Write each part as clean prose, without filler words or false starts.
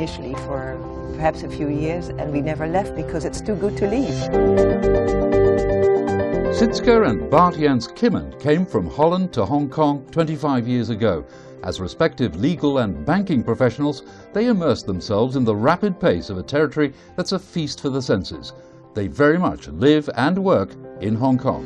initially for perhaps a few years, and we never left because it's too good to leave. Sytske and Bart and Sytske Kimman came from Holland to Hong Kong 25 years ago. As respective legal and banking professionals, they immersed themselves in the rapid pace of a territory that's a feast for the senses. They very much live and work in Hong Kong.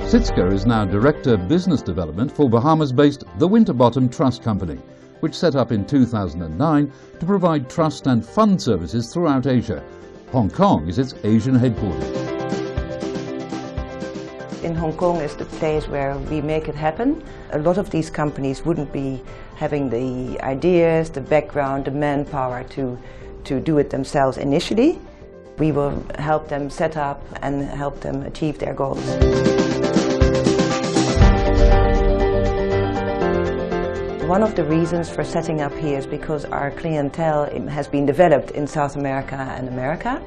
Sytske is now Director Business Development for Bahamas-based the Winterbotham Trust Company, which set up in 2009 to provide trust and fund services throughout Asia. Hong Kong is its Asian headquarters. In Hong Kong is the place where we make it happen. A lot of these companies wouldn't be having the ideas, the background, the manpower to do it themselves initially. We will help them set up and help them achieve their goals. One of the reasons for setting up here is because our clientele has been developed in South America and America,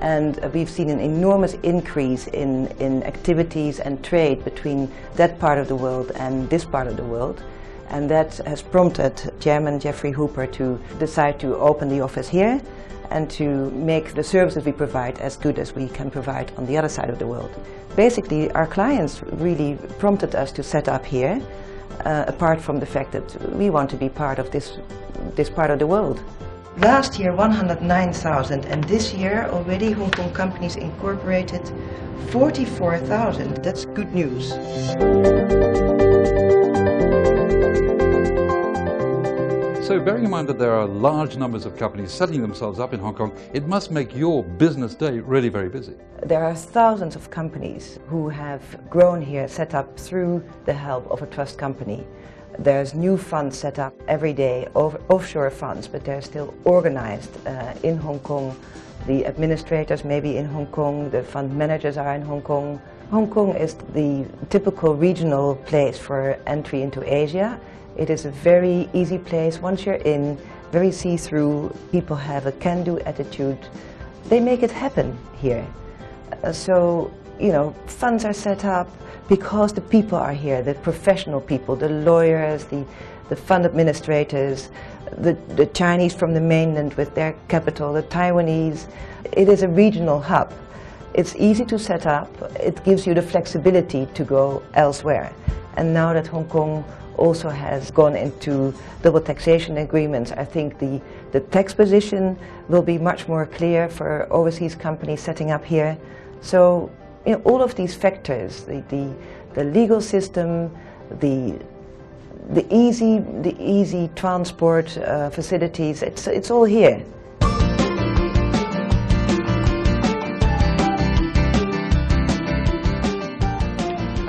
and we've seen an enormous increase in activities and trade between that part of the world and this part of the world, and that has prompted Chairman Jeffrey Hooper to decide to open the office here and to make the services we provide as good as we can provide on the other side of the world. Basically, our clients really prompted us to set up here, apart from the fact that we want to be part of this part of the world. Last year 109,000, and this year already Hong Kong companies incorporated 44,000. That's good news. So bearing in mind that there are large numbers of companies setting themselves up in Hong Kong, it must make your business day really very busy. There are thousands of companies who have grown here, set up through the help of a trust company. There's new funds set up every day, offshore funds, but they're still organized in Hong Kong. The administrators may be in Hong Kong, the fund managers are in Hong Kong. Hong Kong is the typical regional place for entry into Asia. It is a very easy place. Once you're in, very see-through, people have a can-do attitude. They make it happen here. So, you know, funds are set up because the people are here, the professional people, the lawyers, the fund administrators, the Chinese from the mainland with their capital, the Taiwanese. It is a regional hub. It's easy to set up. It gives you the flexibility to go elsewhere. And now that Hong Kong also has gone into double taxation agreements, I think the tax position will be much more clear for overseas companies setting up here. So, you know, all of these factors, the legal system, the easy transport facilities, it's all here.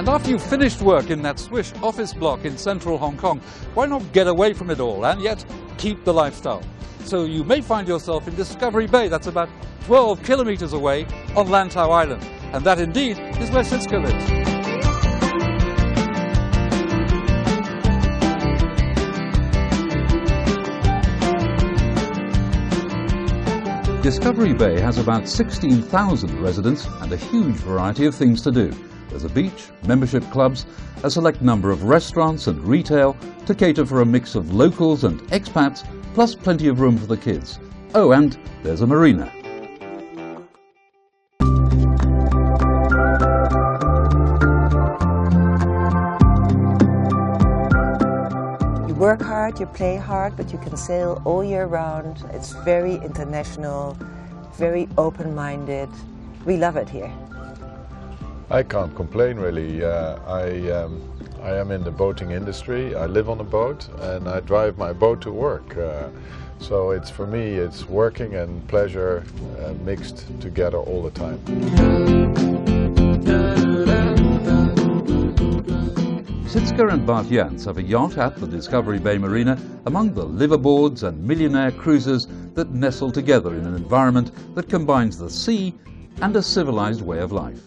After you've finished work in that swish office block in central Hong Kong, why not get away from it all and yet keep the lifestyle? So you may find yourself in Discovery Bay, that's about 12 kilometers away on Lantau Island. And that indeed is where Sytske lives. Discovery Bay has about 16,000 residents and a huge variety of things to do. There's a beach, membership clubs, a select number of restaurants and retail to cater for a mix of locals and expats, plus plenty of room for the kids. Oh, and there's a marina. You work hard, you play hard, but you can sail all year round. It's very international, very open-minded. We love it here. I can't complain really. I am in the boating industry. I live on a boat and I drive my boat to work. So it's, for me, it's working and pleasure mixed together all the time. Sytske and Bart have a yacht at the Discovery Bay Marina among the liveaboards and millionaire cruisers that nestle together in an environment that combines the sea and a civilized way of life.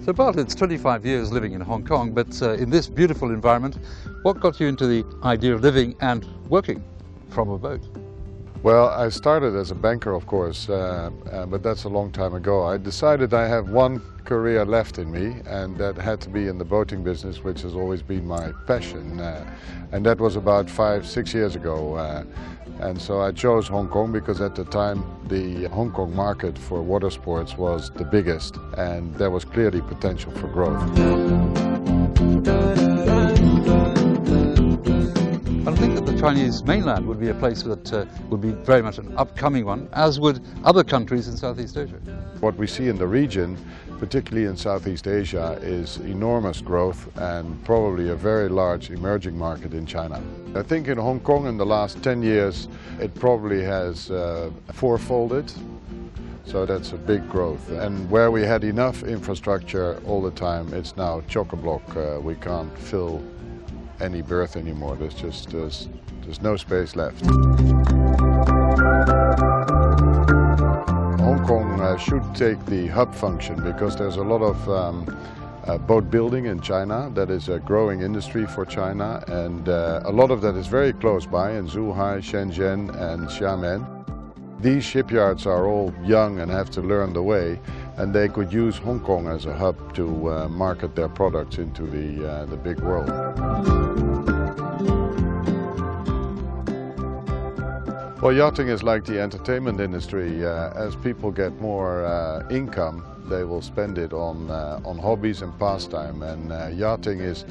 So Bart, it's 25 years living in Hong Kong, but in this beautiful environment, what got you into the idea of living and working? from a boat? Well, I started as a banker, of course, but that's a long time ago. I decided I have one career left in me, and that had to be in the boating business, which has always been my passion. And that was about 5-6 years ago. And so I chose Hong Kong because at the time the Hong Kong market for water sports was the biggest, and there was clearly potential for growth. I think that the Chinese mainland would be a place that would be very much an upcoming one, as would other countries in Southeast Asia. What we see in the region, particularly in Southeast Asia, is enormous growth and probably a very large emerging market in China. I think in Hong Kong in the last 10 years it probably has fourfolded. So that's a big growth. And where we had enough infrastructure all the time, it's now chock-a-block. We can't fill any berth anymore. There's no space left. Hong Kong should take the hub function because there's a lot of boat building in China. That is a growing industry for China, and a lot of that is very close by in Zhuhai, Shenzhen and Xiamen. These shipyards are all young and have to learn the way, and they could use Hong Kong as a hub to market their products into the big world. Well, yachting is like the entertainment industry. As people get more income, they will spend it on hobbies and pastime. And yachting is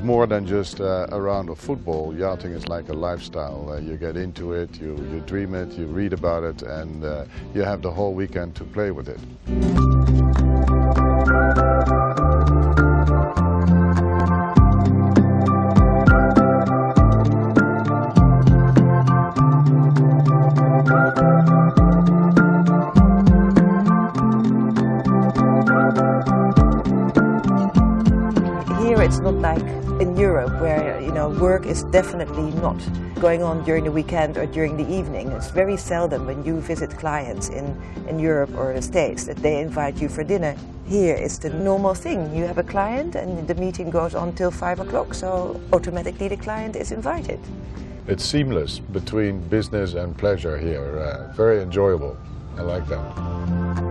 more than just a round of football. Yachting is like a lifestyle. You get into it, you dream it, you read about it, and you have the whole weekend to play with it. It's not like in Europe where, work is definitely not going on during the weekend or during the evening. It's very seldom when you visit clients in Europe or the States that they invite you for dinner. Here it's the normal thing. You have a client and the meeting goes on till 5 o'clock, so automatically the client is invited. It's seamless between business and pleasure here. Very enjoyable. I like that.